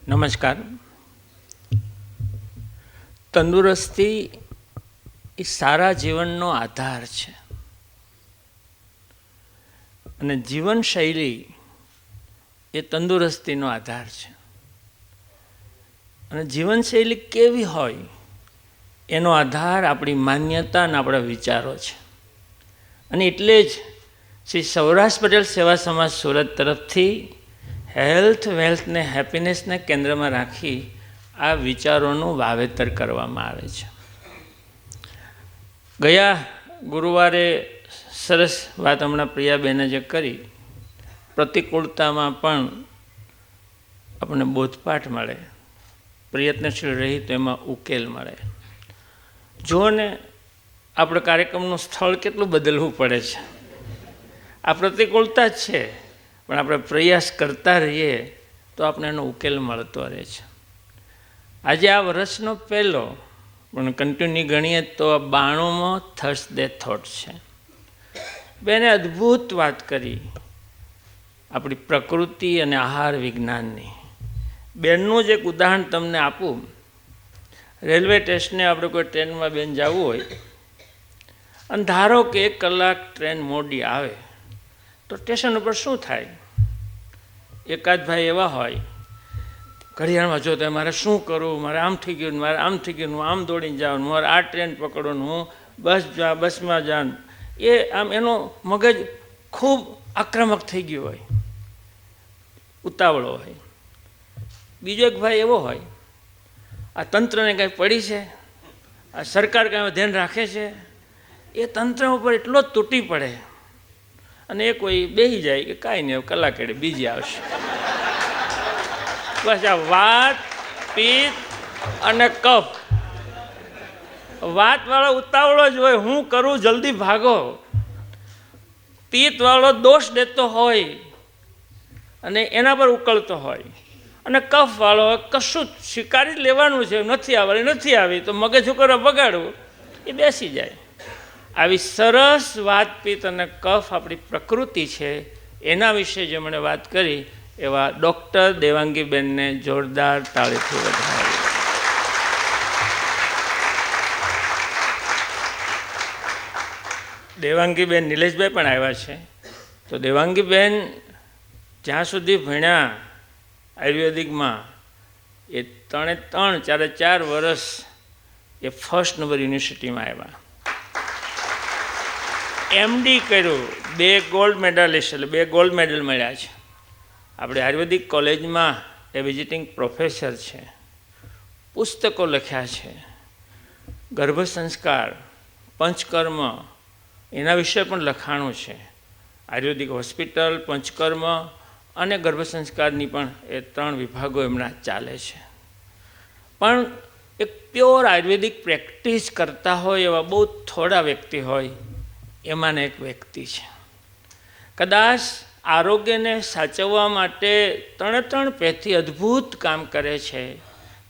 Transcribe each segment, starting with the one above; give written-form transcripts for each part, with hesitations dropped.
નમસ્કાર. તંદુરસ્તી એ સારા જીવનનો આધાર છે અને જીવનશૈલી એ તંદુરસ્તીનો આધાર છે. અને જીવનશૈલી કેવી હોય એનો આધાર આપણી માન્યતા અને આપણા વિચારો છે. અને એટલે જ શ્રી સૌરાષ્ટ્ર પટેલ સેવા સમાજ સુરત તરફથી હેલ્થ, વેલ્થ ને હેપીનેસને કેન્દ્રમાં રાખી આ વિચારોનું વાવેતર કરવામાં આવે છે. ગયા ગુરુવારે સરસ વાત હમણાં પ્રિયાબેને જે કરી, પ્રતિકૂળતામાં પણ આપણને બોધપાઠ મળે, પ્રયત્નશીલ રહી તો એમાં ઉકેલ મળે. જુઓ ને, આપણે કાર્યક્રમનું સ્થળ કેટલું બદલવું પડે છે. આ પ્રતિકૂળતા જ છે, પણ આપણે પ્રયાસ કરતા રહીએ તો આપણે એનો ઉકેલ મળતો રહે છે. આજે આ વર્ષનો પહેલો પણ કન્ટિન્યુ ગણીએ તો 92મો થર્સડે થોટ છે. બેને અદ્ભુત વાત કરી આપણી પ્રકૃતિ અને આહાર વિજ્ઞાનની. બેનનું જ એક ઉદાહરણ તમને આપું. રેલવે સ્ટેશને આપણે કોઈ ટ્રેનમાં બેન જવું હોય અને ધારો કે 1 કલાક ટ્રેન મોડી આવે તો સ્ટેશન ઉપર શું થાય? એકાદ ભાઈ એવા હોય, ઘડિયાળમાં જોતા મારે શું કરવું, મારે આમ થઈ ગયું, મારે આમ થઈ ગયું, હું આમ દોડીને જાઉં, મારે આ ટ્રેન પકડવાનું, હું બસમાં જાઉં. એ આમ એનો મગજ ખૂબ આક્રમક થઈ ગયો હોય, ઉતાવળો હોય. બીજો એક ભાઈ એવો હોય, આ તંત્રને કાંઈ પડી છે, આ સરકાર કાંઈ ધ્યાન રાખે છે, એ તંત્ર ઉપર એટલો જ તૂટી પડે અને એ કોઈ બેસી જાય કે કાંઈ નહીં, કલાકેડે બીજી આવશે. બસ આ વાત, પિત્ત અને કફ. વાતવાળો ઉતાવળો જ હોય, હું કરું જલ્દી ભાગો. પિત્તવાળો દોષ દેતો હોય અને એના પર ઉકળતો હોય. અને કફવાળો કશું સ્વીકારી લેવાનું છે, નથી આવી તો મગજ ઉપર બગાડવું, એ બેસી જાય. આવી સરસ વાત, પિત્ત અને કફ આપણી પ્રકૃતિ છે. એના વિશે જે મને વાત કરી એવા ડૉક્ટર દેવાંગીબેનને જોરદાર તાળીથી વધાવી. દેવાંગીબેન નિલેશભાઈ પણ આવ્યા છે. તો દેવાંગીબેન જ્યાં સુધી ભણ્યા આયુર્વેદિકમાં, એ 4 વર્ષ એ ફર્સ્ટ નંબર યુનિવર્સિટીમાં આવ્યા. MD કર્યું, 2 ગોલ્ડ મેડલિસ્ટ, એટલે 2 ગોલ્ડ મેડલ મળ્યા છે. આપણે આયુર્વેદિક કોલેજમાં એ વિઝિટિંગ પ્રોફેસર છે. પુસ્તકો લખ્યા છે, ગર્ભ સંસ્કાર, પંચકર્મ, એના વિશે પણ લખાણું છે. આયુર્વેદિક હોસ્પિટલ, પંચકર્મ અને ગર્ભ સંસ્કારની પણ એ 3 વિભાગો એમના ચાલે છે. પણ એક પ્યોર આયુર્વેદિક પ્રેક્ટિસ કરતા હોય એવા બહુ થોડા વ્યક્તિ હોય, એમાંને એક વ્યક્તિ છે. કદાચ આરોગ્યને સાચવવા માટે 3 પેથી અદ્ભુત કામ કરે છે,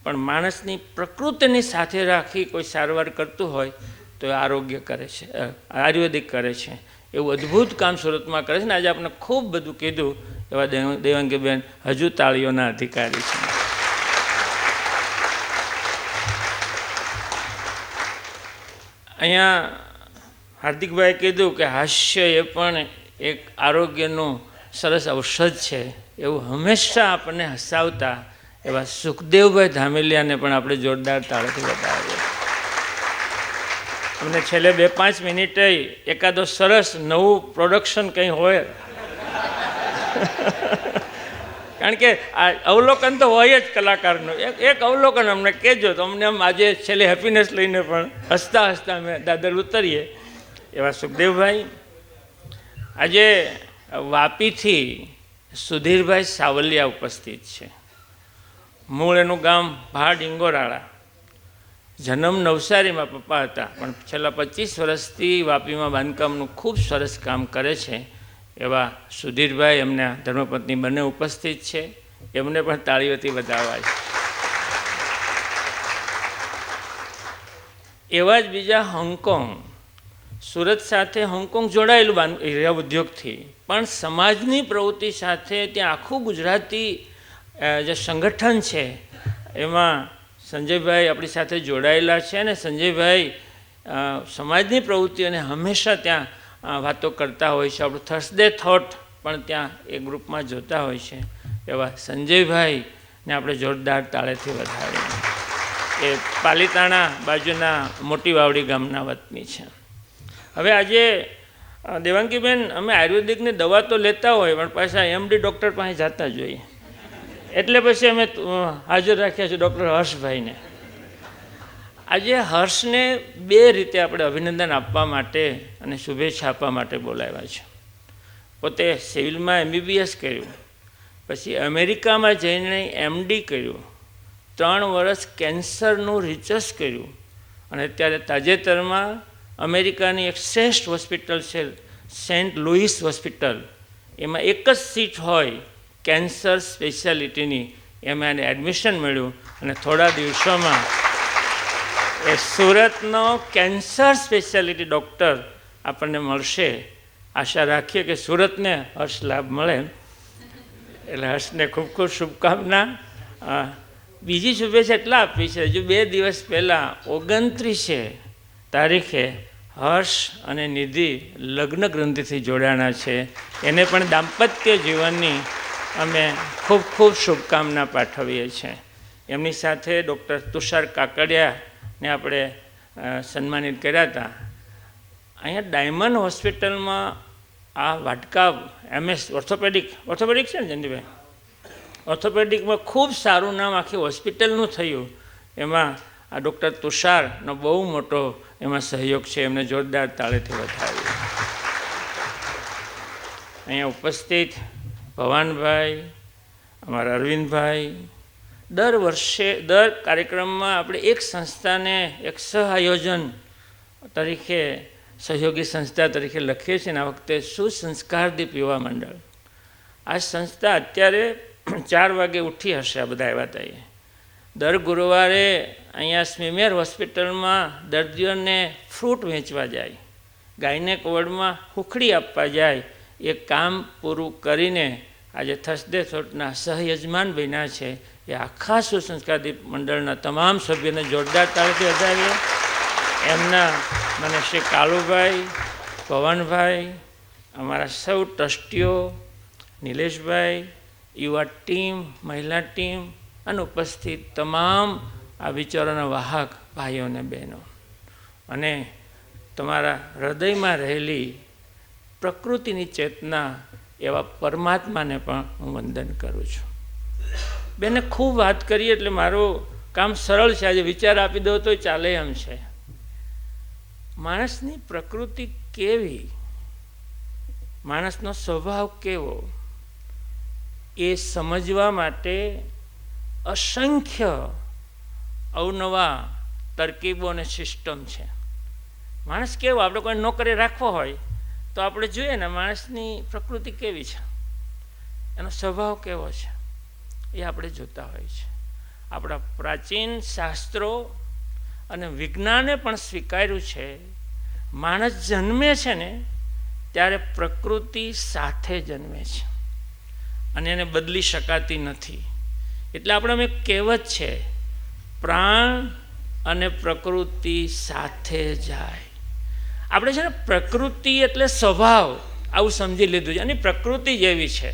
પણ માણસની પ્રકૃતિની સાથે રાખી કોઈ સારવાર કરતું હોય તો એ આરોગ્ય કરે છે, આયુર્વેદિક કરે છે. એવું અદ્ભુત કામ સુરતમાં કરે છે ને આજે આપણે ખૂબ બધું કીધું એવા દેવાંગીબેન હજુ તાળીઓના અધિકારી છે. અહીંયા હાર્દિકભાઈએ કીધું કે હાસ્ય એ પણ એક આરોગ્યનું સરસ ઔષધ છે. એવું હંમેશા આપણને હસાવતા એવા સુખદેવભાઈ ધામેલિયાને પણ આપણે જોરદાર તાળીથી બતાવીએ. અમને છેલ્લે 2-5 મિનિટે એકાદો સરસ નવું પ્રોડક્શન કંઈ હોય, કારણ કે આ અવલોકન તો હોય જ કલાકારનું. એક અવલોકન અમને કહેજો તો અમને આમ આજે છેલ્લે હેપીનેસ લઈને પણ હસતા હસતા અમે દાદર ઉતરીએ. એવા સુખદેવભાઈ. આજે વાપીથી સુધીરભાઈ સાવલિયા ઉપસ્થિત છે. મૂળ એનું ગામ ભાડ ઇંગોરાળા, જન્મ નવસારીમાં પપ્પા હતા, પણ છેલ્લા 25 વર્ષથી વાપીમાં બાંધકામનું ખૂબ સરસ કામ કરે છે. એવા સુધીરભાઈ, એમના ધર્મપત્ની બંને ઉપસ્થિત છે. એમને પણ તાળીઓથી વધાવવા છે. એવા જ બીજા હોંગકોંગ, સુરત સાથે હોંગકોંગ જોડાયેલું હીરા ઉદ્યોગથી, પણ સમાજની પ્રવૃત્તિ સાથે ત્યાં આખું ગુજરાતી જે સંગઠન છે એમાં સંજયભાઈ આપણી સાથે જોડાયેલા છે અને સંજયભાઈ સમાજની પ્રવૃત્તિઓને હંમેશા ત્યાં વાતો કરતા હોય છે. આપણું થર્સડે થોટ પણ ત્યાં એ ગ્રુપમાં જોતા હોય છે. એવા સંજયભાઈને આપણે જોરદાર તાળેથી વધાવીએ. એ પાલીતાણા બાજુના મોટી વાવડી ગામના વતની છે. હવે આજે દેવાંગીબેન અમે આયુર્વેદિકની દવા તો લેતા હોય પણ પાછા એમડી ડૉક્ટર પાસે જતા જોઈએ, એટલે પછી અમે હાજર રાખ્યા છીએ ડૉક્ટર હર્ષભાઈને. આજે હર્ષને બે રીતે આપણે અભિનંદન આપવા માટે અને શુભેચ્છા આપવા માટે બોલાવ્યા છે. પોતે સિવિલમાં MBBS કર્યું, પછી અમેરિકામાં જઈને MD કર્યું, 3 વર્ષ કેન્સરનું રિસર્ચ કર્યું અને અત્યારે તાજેતરમાં અમેરિકાની એક શ્રેષ્ઠ હોસ્પિટલ છે સેન્ટ લુઈસ હોસ્પિટલ, એમાં એક જ સીટ હોય કેન્સર સ્પેશિયાલિટીની, એમાં એને એડમિશન મળ્યું અને થોડા દિવસોમાં એ સુરતનો કેન્સર સ્પેશિયાલિટી ડૉક્ટર આપણને મળશે. આશા રાખીએ કે સુરતને હર્ષ લાભ મળે. એટલે હર્ષને ખૂબ ખૂબ શુભકામના. બીજી શુભેચ્છા એટલા આપી છે, હજુ 2 દિવસ પહેલાં 29 તારીખે હર્ષ અને નિધિ લગ્ન ગ્રંથિથી જોડાણા છે. એને પણ દાંપત્ય જીવનની અમે ખૂબ ખૂબ શુભકામના પાઠવીએ છીએ. એમની સાથે ડૉક્ટર તુષાર કાકડિયાને આપણે સન્માનિત કર્યા હતા. અહીંયા ડાયમંડ હોસ્પિટલમાં આ વાટકા MS ઓર્થોપેડિક છે ને જયંતિભાઈ, ઓર્થોપેડિકમાં ખૂબ સારું નામ આખી હોસ્પિટલનું થયું. એમાં આ ડૉક્ટર તુષારનો બહુ મોટો એમાં સહયોગ છે. એમને જોરદાર તાળીથી વધાવીએ. અહીંયા ઉપસ્થિત ભવાનભાઈ, અમારા અરવિંદભાઈ, દર વર્ષે દર કાર્યક્રમમાં આપણે એક સંસ્થાને એક સહ આયોજન તરીકે સહયોગી સંસ્થા તરીકે લખીએ છીએ. આ વખતે સુસંસ્કારદીપ યુવા મંડળ. આ સંસ્થા અત્યારે 4 વાગે ઉઠી હશે. આ બધા આવ્યા હતા. દર ગુરુવારે અહીંયા સ્મીમેર હોસ્પિટલમાં દર્દીઓને ફ્રૂટ વેચવા જાય, ગાયનેક વોર્ડમાં હુખડી આપવા જાય. એ કામ પૂરું કરીને આજે થર્સડે થોટના સહયજમાન બન્યા છે. એ આખા સુસંસ્કારદીપ મંડળના તમામ સભ્યોને જોરદાર તાળીથી વધાવીએ. એમના મને શ્રી કાલુભાઈ, પવનભાઈ, અમારા સૌ ટ્રસ્ટીઓ, નિલેશભાઈ, યુવા ટીમ, મહિલા ટીમ અને ઉપસ્થિત તમામ આ વિચારોના વાહક ભાઈઓ અને બહેનો, અને તમારા હૃદયમાં રહેલી પ્રકૃતિની ચેતના એવા પરમાત્માને પણ હું વંદન કરું છું. બેને ખૂબ વાત કરી એટલે મારું કામ સરળ છે. આજે વિચાર આપી દો તો ચાલે એમ છે. માણસની પ્રકૃતિ કેવી, માણસનો સ્વભાવ કેવો, એ સમજવા માટે અસંખ્ય અવનવા તરકીબો અને સિસ્ટમ છે. માણસ કેવો, આપણે કોઈ નોકરી રાખવો હોય તો આપણે જોઈએ ને માણસની પ્રકૃતિ કેવી છે, એનો સ્વભાવ કેવો છે, એ આપણે જોતા હોય છે. આપણા પ્રાચીન શાસ્ત્રો અને વિજ્ઞાને પણ સ્વીકાર્યું છે માણસ જન્મે છે ને ત્યારે પ્રકૃતિ સાથે જન્મે છે અને એને બદલી શકાતી નથી. એટલે આપણે એક કહેવત છે, પ્રાણ અને પ્રકૃતિ સાથે જાય. આપણે છે ને પ્રકૃતિ એટલે સ્વભાવ આવું સમજી લીધું છે. અને પ્રકૃતિ જેવી છે,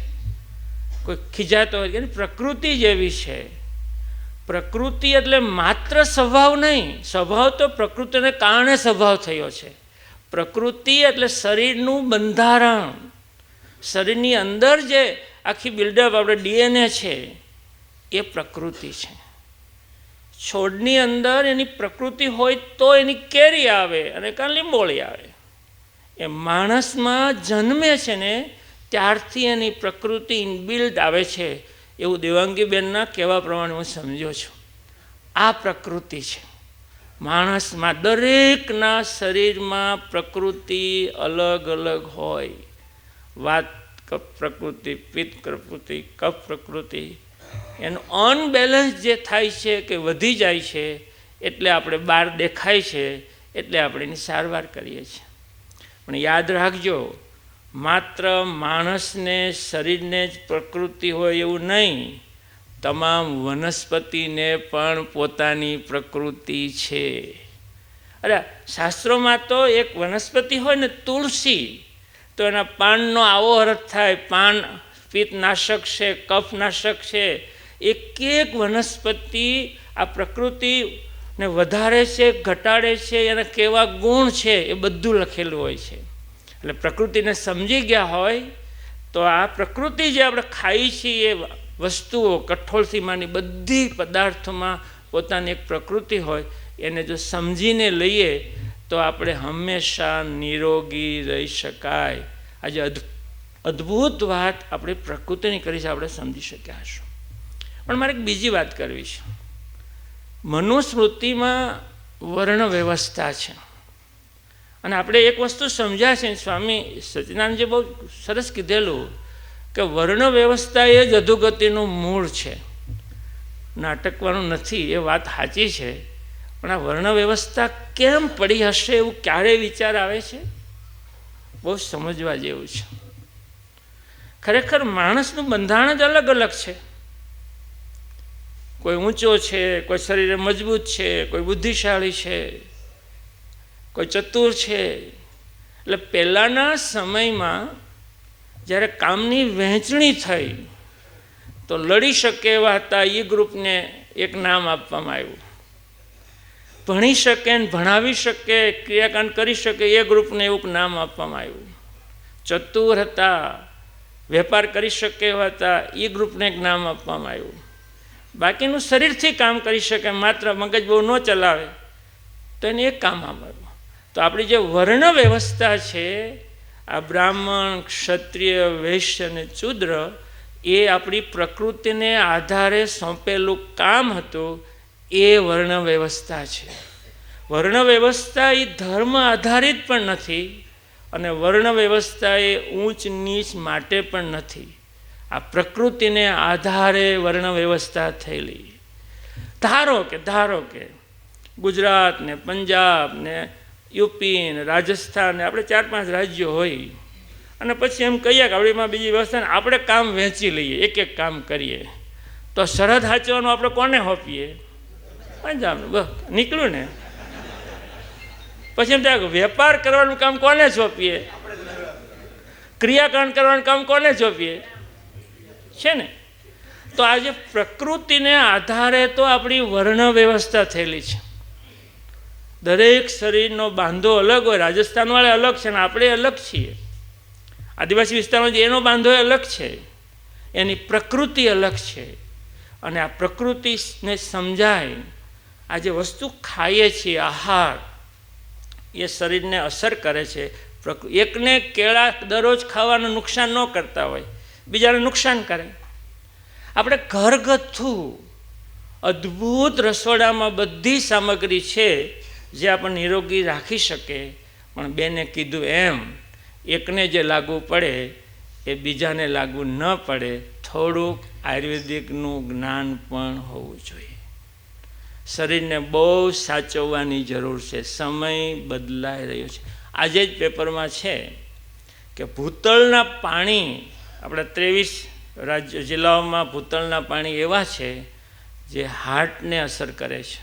કોઈ ખીજાતો હોય કે પ્રકૃતિ જેવી છે. પ્રકૃતિ એટલે માત્ર સ્વભાવ નહીં, સ્વભાવ તો પ્રકૃતિને કારણે સ્વભાવ થયો છે. પ્રકૃતિ એટલે શરીરનું બંધારણ, શરીરની અંદર જે આખી બિલ્ડઅપ આપણે DNA છે એ પ્રકૃતિ છે. છોડની અંદર એની પ્રકૃતિ હોય તો એની કેરી આવે અને કાં લીંબોળી આવે. એ માણસમાં જન્મે છે ને ત્યારથી એની પ્રકૃતિ ઇનબિલ્ટ આવે છે, એવું દેવાંગીબેનના કહેવા પ્રમાણે હું સમજ્યો છું. આ પ્રકૃતિ છે માણસમાં. દરેકના શરીરમાં પ્રકૃતિ અલગ અલગ હોય. વાત પ્રકૃતિ, પિત્ત પ્રકૃતિ, કફ પ્રકૃતિ, એનું અનબેલેન્સ જે થાય છે કે વધી જાય છે એટલે આપણે બહાર દેખાય છે એટલે આપણે એની સારવાર કરીએ છીએ. પણ યાદ રાખજો, માત્ર માણસને શરીરને જ પ્રકૃતિ હોય એવું નહીં, તમામ વનસ્પતિને પણ પોતાની પ્રકૃતિ છે. અરે શાસ્ત્રોમાં તો એક વનસ્પતિ હોય ને તુલસી, તો એના પાનનો આવો અર્થ થાય, પાન પિત્તનાશક છે, કફનાશક છે. એક એક વનસ્પતિ આ પ્રકૃતિને વધારે છે, ઘટાડે છે, એના કેવા ગુણ છે એ બધું લખેલું હોય છે. એટલે પ્રકૃતિને સમજી ગયા હોય તો આ પ્રકૃતિ જે આપણે ખાઈએ છીએ એ વસ્તુઓ, કઠોળથી માંડી બધી પદાર્થોમાં પોતાની એક પ્રકૃતિ હોય, એને જો સમજીને લઈએ તો આપણે હંમેશા નિરોગી રહી શકાય. આજે અદ્ભુત વાત આપણે પ્રકૃતિની કરી છે, આપણે સમજી શક્યા હશું. પણ મારે એક બીજી વાત કરવી છે. મનુસ્મૃતિમાં વર્ણ વ્યવસ્થા છે, અને આપણે એક વસ્તુ સમજ્યા છે, સ્વામી સચ્ચિદાનંદજી બહુ સરસ કીધેલું કે વર્ણ વ્યવસ્થા એ જ અધોગતિનું મૂળ છે. નાટકવાનું નથી, એ વાત સાચી છે. પણ આ વર્ણ વ્યવસ્થા કેમ પડી હશે એવું ક્યારેય વિચાર આવે છે? બહુ સમજવા જેવું છે. ખરેખર માણસનું બંધારણ જ અલગ અલગ છે. કોઈ ઊંચો છે, કોઈ શરીરે મજબૂત છે, કોઈ બુદ્ધિશાળી છે, કોઈ ચતુર છે. એટલે પહેલાંના સમયમાં જ્યારે કામની વહેંચણી થઈ તો લડી શકે એવા હતા એ ગ્રુપને એક નામ આપવામાં આવ્યું. ભણી શકે ને ભણાવી શકે, ક્રિયાકાંડ કરી શકે એ ગ્રુપને એવું નામ આપવામાં આવ્યું. ચતુર હતા, વેપાર કરી શકે એવા હતા, એ ગ્રુપને એક નામ આપવામાં આવ્યું. બાકીનું શરીરથી કામ કરી શકે, માત્ર મગજ બહુ ન ચલાવે તો એને એક કામ આપ્યું. તો આપણી જે વર્ણ વ્યવસ્થા છે, આ બ્રાહ્મણ, ક્ષત્રિય, વૈશ્ય અને શૂદ્ર, એ આપણી પ્રકૃતિને આધારે સોંપેલું કામ હતું. એ વર્ણ વ્યવસ્થા છે. વર્ણ વ્યવસ્થા એ ધર્મ આધારિત પણ નથી, અને વર્ણ વ્યવસ્થા એ ઊંચ નીચ માટે પણ નથી. આ પ્રકૃતિને આધારે વર્ણ વ્યવસ્થા થયેલી. ધારો કે ગુજરાત ને પંજાબ ને યુપી ને રાજસ્થાન ને આપણે 4-5 રાજ્યો હોય, અને પછી એમ કહીએ કે આપણીમાં બીજી વ્યવસ્થા, આપણે કામ વહેંચી લઈએ, એક એક કામ કરીએ. તો સરહદ સાચવાનું આપણે કોને સોંપીએ? પંજાબનું. બસ નીકળ્યું ને. પછી એમ થાય વેપાર કરવાનું કામ કોને સોંપીએ? ક્રિયાકાંડ કરવાનું કામ કોને સોંપીએ? છે ને. તો આજે પ્રકૃતિને આધારે તો આપણી વર્ણ વ્યવસ્થા થયેલી છે. દરેક શરીરનો બાંધો અલગ હોય. રાજસ્થાનવાળા અલગ છે ને આપણે અલગ છીએ. આદિવાસી વિસ્તારમાં જે એનો બાંધો અલગ છે, એની પ્રકૃતિ અલગ છે. અને આ પ્રકૃતિને સમજાય. આ જે વસ્તુ ખાઈએ છીએ, આહાર, એ શરીરને અસર કરે છે. એકને કેળા દરરોજ ખાવાનું નુકસાન ન કરતા હોય, બીજાને નુકસાન કરે. આપણે ઘરગથ્થુ અદ્ભુત રસોડામાં બધી સામગ્રી છે જે આપણને નિરોગી રાખી શકે. પણ બેને કીધું એમ, એકને જે લાગુ પડે એ બીજાને લાગુ ન પડે. થોડુંક આયુર્વેદિકનું જ્ઞાન પણ હોવું જોઈએ. શરીરને બહુ સાચવવાની જરૂર છે. સમય બદલાઈ રહ્યો છે. આજે જ પેપરમાં છે કે ભૂતળના પાણી, આપણા 23 જિલ્લાઓમાં ભૂતળના પાણી એવા છે જે હાર્ટને અસર કરે છે,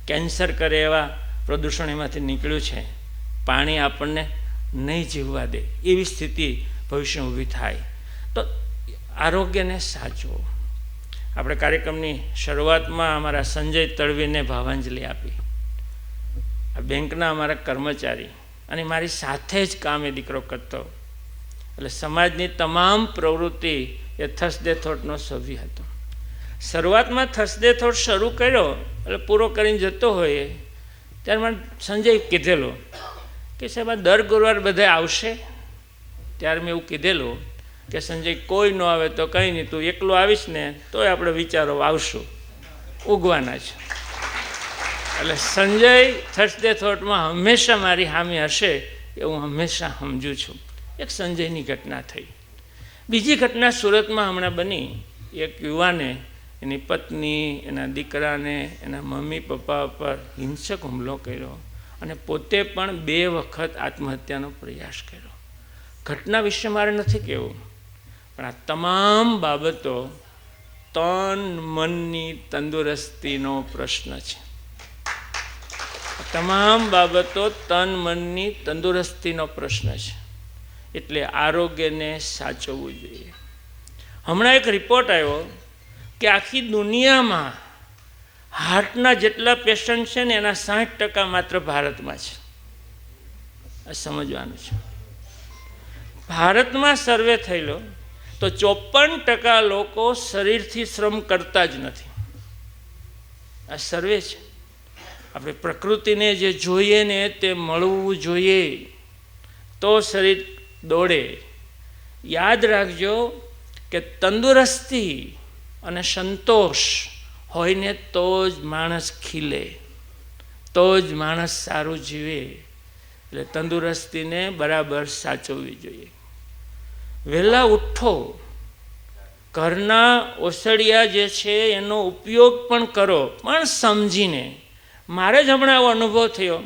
કેન્સર કરે એવા પ્રદૂષણ એમાંથી નીકળ્યું છે. પાણી આપણને નહીં જીવવા દે એવી સ્થિતિ ભવિષ્ય ઊભી થાય. તો આરોગ્યને સાચવો. આપણે કાર્યક્રમની શરૂઆતમાં અમારા સંજય તળવીને ભાવાંજલિ આપી. આ બેંકના અમારા કર્મચારી, અને મારી સાથે જ કામ એ દીકરો કરતો. એટલે સમાજની તમામ પ્રવૃત્તિ એ થર્સડે થોટનો સભ્ય હતો. શરૂઆતમાં થર્સડે થોટ શરૂ કર્યો એટલે પૂરો કરીને જતો હોય ત્યારે મને સંજય કીધેલું કે સાહેબ આ દર ગુરુવાર બધા આવશે. ત્યારે મેં એવું કીધેલું કે સંજય કોઈ ન આવે તો કંઈ નહીં, તું એકલો આવીશ ને તોય આપણે વિચારો આવશું, ઉગવાના છે. એટલે સંજય થર્સડે થોટમાં હંમેશા મારી હામી હશે એ હું હંમેશા સમજું છું. એક સંજયની ઘટના થઈ. બીજી ઘટના સુરતમાં હમણાં બની. એક યુવાને એની પત્ની, એના દીકરાને, એના મમ્મી પપ્પા પર હિંસક હુમલો કર્યો અને પોતે પણ 2 વખત આત્મહત્યાનો પ્રયાસ કર્યો. ઘટના વિશે મારે નથી કહેવું, પણ આ તમામ બાબતો તન મનની તંદુરસ્તીનો પ્રશ્ન છે. તમામ બાબતો તન મનની તંદુરસ્તીનો પ્રશ્ન છે. એટલે આરોગ્યને સાચવવું જોઈએ. હમણાં એક રિપોર્ટ આવ્યો કે આખી દુનિયામાં હાર્ટના જેટલા પેશન્ટ છે ને એના 60% માત્ર ભારતમાં છે. આ સમજવાનું છે. ભારતમાં સર્વે થયેલો તો 54% લોકો શરીરથી શ્રમ કરતા જ નથી. આ સર્વે છે. આપણે પ્રકૃતિને જે જોઈએ ને તે મળવું જોઈએ તો શરીર દોડે. યાદ રાખજો કે તંદુરસ્તી અને સંતોષ હોય ને તો જ માણસ ખીલે, તો જ માણસ સારું જીવે. એટલે તંદુરસ્તીને બરાબર સાચવવી જોઈએ. વહેલા ઉઠો, ઘરના ઓસડિયા જે છે એનો ઉપયોગ પણ કરો, પણ સમજીને. મારે જ હમણાં એવો અનુભવ થયો.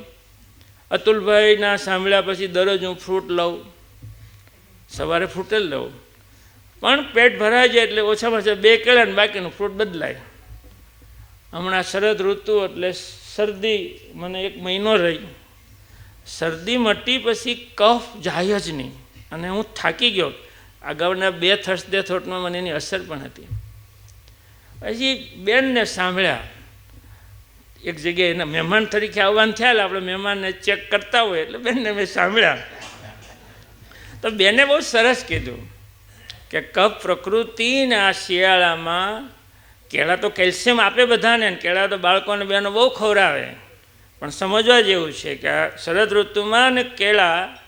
અતુલભાઈના સાંભળ્યા પછી દરરોજ હું ફ્રૂટ લઉં, સવારે ફ્રૂટ જ લઉં, પણ પેટ ભરાઈ જાય એટલે ઓછામાં ઓછા 2 કેળા ને બાકીનું ફ્રૂટ બદલાય. હમણાં શરદ ઋતુ એટલે શરદી મને 1 મહિનો રહી. શરદી મટી પછી કફ જાય જ નહીં અને હું થાકી ગયો. અગાઉના 2 થર્સડે થોટમાં મને એની અસર પણ હતી. પછી બેનને સાંભળ્યા, એક જગ્યાએ એના મહેમાન તરીકે આવવાનું થયા, આપણે મહેમાનને ચેક કરતા હોય એટલે બેનને મેં સાંભળ્યા. તો બેને બહુ સરસ કીધું કે કફ પ્રકૃતિને આ શિયાળામાં કેળા તો કેલ્શિયમ આપે બધાને, કેળા તો બાળકોને બહેનો બહુ ખવડાવે, પણ સમજવા જેવું છે કે આ શરદ ઋતુમાં ને કેળા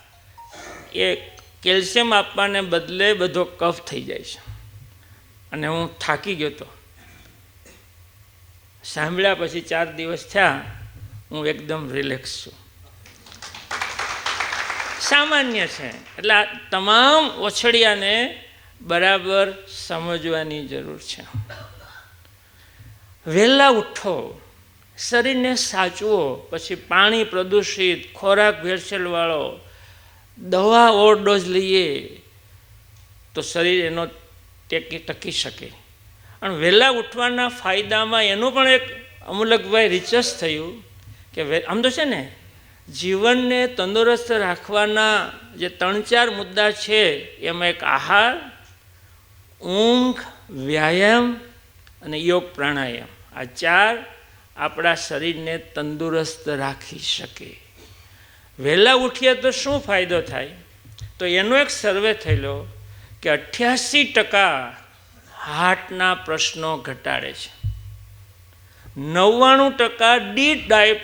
એ કેલ્શિયમ આપવાને બદલે બધો કફ થઈ જાય છે. અને હું થાકી ગયો હતો. સાંભળ્યા પછી 4 દિવસ થયા હું એકદમ રિલેક્સ છું. સામાન્ય છે. એટલે આ તમામ ઓછડિયાને બરાબર સમજવાની જરૂર છે. વહેલા ઉઠો, શરીરને સાચવો, પછી પાણી પ્રદૂષિત, ખોરાક ભેળસેળવાળો, દવા ઓવરડોઝ લઈએ તો શરીર એનો ટકી શકે. અને વહેલા ઉઠવાના ફાયદામાં એનું પણ એક અમૂલકભાઈ રિસર્ચ થયું કે આમ તો છે ને જીવનને તંદુરસ્ત રાખવાના જે 3-4 મુદ્દા છે એમાં એક આહાર, ઊંઘ, વ્યાયામ અને યોગ પ્રાણાયામ, આ 4 આપણા શરીરને તંદુરસ્ત રાખી શકે. વહેલા ઉઠીએ તો શું ફાયદો થાય? તો એનો એક સર્વે થયેલો કે 88% હાર્ટના પ્રશ્નો ઘટાડે છે. 99%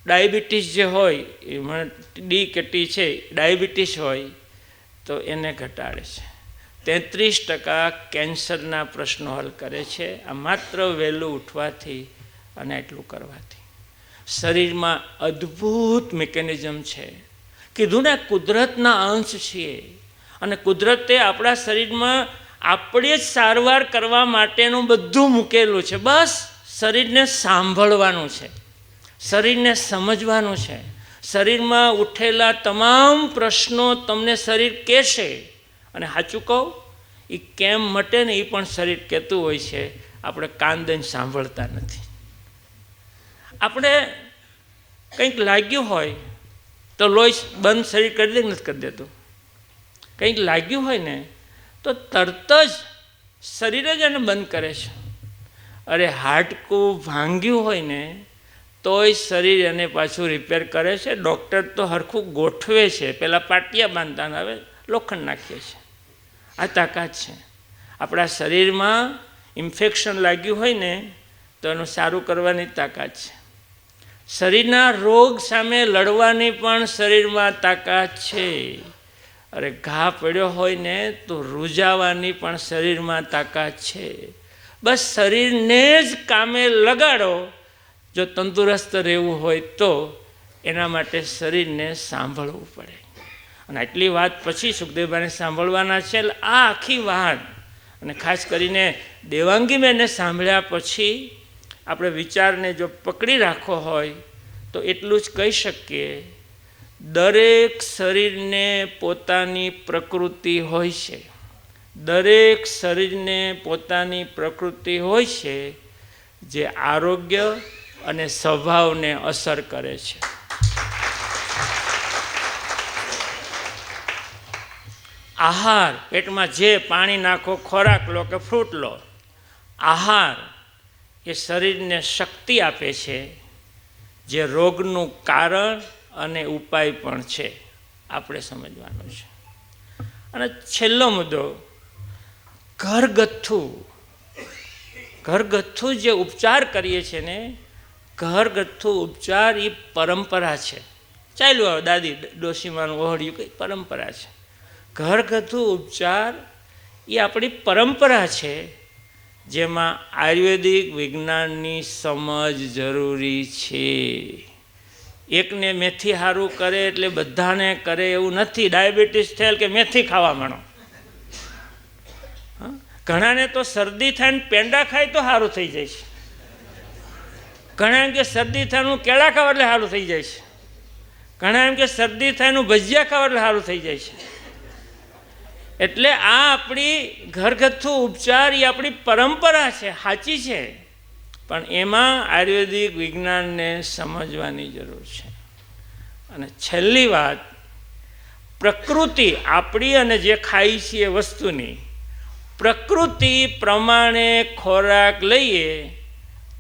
ડાયાબિટીસ જે હોય એમાં ડી કે ટી છે, ડાયાબિટીસ હોય તો એને ઘટાડે છે. 33% કેન્સરના પ્રશ્નો હલ કરે છે. આ માત્ર વહેલું ઉઠવાથી અને એટલું કરવાથી. શરીરમાં અદ્ભુત મિકેનિઝમ છે. કીધું ને કુદરતના અંશ છીએ અને કુદરતે આપણા શરીરમાં આપણે જ સારવાર કરવા માટેનું બધું મૂકેલું છે. બસ શરીરને સાંભળવાનું છે, શરીરને સમજવાનું છે. શરીરમાં ઉઠેલા તમામ પ્રશ્નો તમને શરીર કહેશે. અને સાચું કહું, એ કેમ મટે ને એ પણ શરીર કહેતું હોય છે. આપણે કાન દઈને સાંભળતા નથી. આપણે કંઈક લાગ્યું હોય તો લોહી બંધ શરીર કરી દે, નથી કરી દેતું. કંઈક લાગ્યું હોય ને તો તરત જ શરીર જ એને બંધ કરે છે. અરે હાડકું ભાંગ્યું હોય ને તોય શરીર એને પાછું રિપેર કરે છે. ડૉક્ટર તો હરખું ગોઠવે છે, પહેલાં પાટિયા બાંધતા, હવે લોખંડ નાખીએ છીએ. આ તાકાત છે. આપણા શરીરમાં ઇન્ફેક્શન લાગ્યું હોય ને તો એનું સારું કરવાની તાકાત છે. શરીરના રોગ સામે લડવાની પણ શરીરમાં તાકાત છે. અરે ઘા પડ્યો હોય ને તો રૂજાવાની પણ શરીરમાં તાકાત છે. બસ શરીરને જ કામે લગાડો. જો તંદુરસ્ત રહેવું હોય તો એના માટે શરીરને સાંભળવું પડે. અને આટલી વાત પછી સુખદેવભાઈને સાંભળવાના છે. આ આખી વાત અને ખાસ કરીને દેવાંગીબેનને સાંભળ્યા પછી આપણે વિચારને જો પકડી રાખવો હોય તો એટલું જ કહી શકીએ, દરેક શરીરને પોતાની પ્રકૃતિ હોય છે. દરેક શરીરને પોતાની પ્રકૃતિ હોય છે જે આરોગ્ય અને સ્વભાવને અસર કરે છે. આહાર, પેટમાં જે પાણી નાખો, ખોરાક લો કે ફ્રૂટ લો, આહાર એ શરીરને શક્તિ આપે છે, જે રોગનું કારણ અને ઉપાય પણ છે. આપણે સમજવાનું છે. અને છેલ્લો મુદ્દો, ઘરગથ્થુ જે ઉપચાર કરીએ છીએ ને, ઘરગથ્થુ ઉપચાર એ પરંપરા છે. ચાલ્યું આવે દાદી ડોશીમાનું ઓહળ્યું, કંઈ પરંપરા છે. ઘરગથ્થુ ઉપચાર એ આપણી પરંપરા છે, જેમાં આયુર્વેદિક વિજ્ઞાનની સમજ જરૂરી છે. એકને મેથી સારું કરે એટલે બધાને કરે એવું નથી. ડાયાબિટીસ થયેલ કે મેથી ખાવા માંડો. ઘણાને તો શરદી થાય ને પેંડા ખાય તો સારું થઈ જાય છે. ઘણા એમ કે શરદી થાયનું કેળા ખાવા એટલે સારું થઈ જાય છે. ઘણા એમ કે શરદી થાયનું ભજીયા ખાવા એટલે સારું થઈ જાય છે. એટલે આ આપણી ઘરગથ્થુ ઉપચાર એ આપણી પરંપરા છે, સાચી છે, પણ એમાં આયુર્વેદિક વિજ્ઞાનને સમજવાની જરૂર છે. અને છેલ્લી વાત, પ્રકૃતિ આપણી અને જે ખાઈ છીએ વસ્તુની પ્રકૃતિ પ્રમાણે ખોરાક લઈએ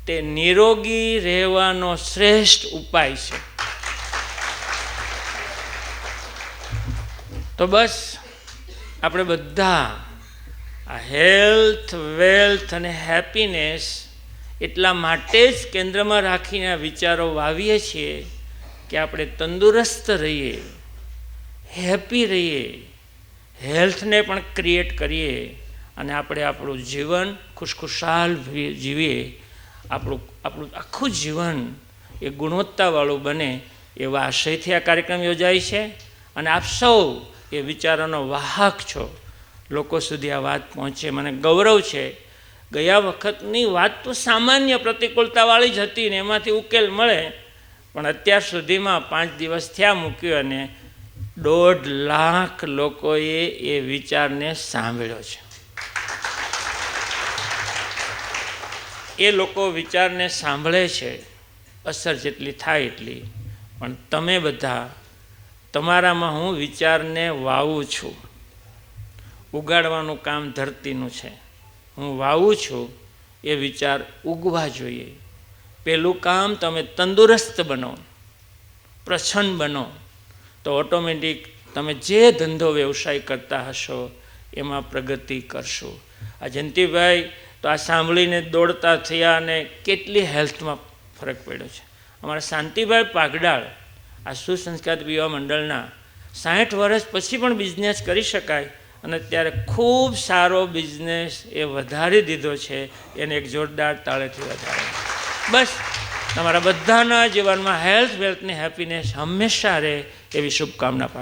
તે નિરોગી રહેવાનો શ્રેષ્ઠ ઉપાય છે. તો બસ આપણે બધા આ હેલ્થ, વેલ્થ અને હેપીનેસ એટલા માટે જ કેન્દ્રમાં રાખીને આ વિચારો વાવીએ છીએ કે આપણે તંદુરસ્ત રહીએ, હેપી રહીએ, હેલ્થને પણ ક્રિએટ કરીએ અને આપણે આપણું જીવન ખુશખુશાલ જીવીએ. આપણું આખું જીવન એ ગુણવત્તાવાળું બને એવા આશયથી આ કાર્યક્રમ યોજાય છે. અને આપ સૌ એ વિચારોનો વાહક છો. લોકો સુધી આ વાત પહોંચે, મને ગૌરવ છે. ગયા વખતની વાત તો સામાન્ય પ્રતિકૂળતાવાળી જ હતી ને એમાંથી ઉકેલ મળે, પણ અત્યાર સુધીમાં 5 દિવસ થયા મૂક્યો અને 1.5 લાખ લોકોએ એ વિચારને સાંભળ્યો છે. એ લોકો વિચારને સાંભળે છે, અસર જેટલી થાય એટલી, પણ તમે બધા, તમારામાં હું વિચારને વાવું છું. ઉગાડવાનું કામ ધરતીનું છે. હું વાવું છું, એ વિચાર ઉગવા જોઈએ. પહેલું કામ, તમે તંદુરસ્ત બનો, પ્રસન્ન બનો, તો ઓટોમેટિક તમે જે ધંધો વ્યવસાય કરતા હશો એમાં પ્રગતિ કરશો. આ જયંતિભાઈ તો આ સાંભળીને દોડતા થયા અને કેટલી હેલ્થમાં ફરક પડ્યો છે. અમારા શાંતિભાઈ પાગડાળ, આ સુસંસ્કાર યુવા મંડળના 60 વર્ષ પછી પણ બિઝનેસ કરી શકાય અને અત્યારે ખૂબ સારો બિઝનેસ એ વધારી દીધો છે. એને એક જોરદાર તાળેથી વધારે. બસ તમારા બધાના જીવનમાં હેલ્થ, વેલ્થ ને હેપીનેસ હંમેશા રહે એવી શુભકામના.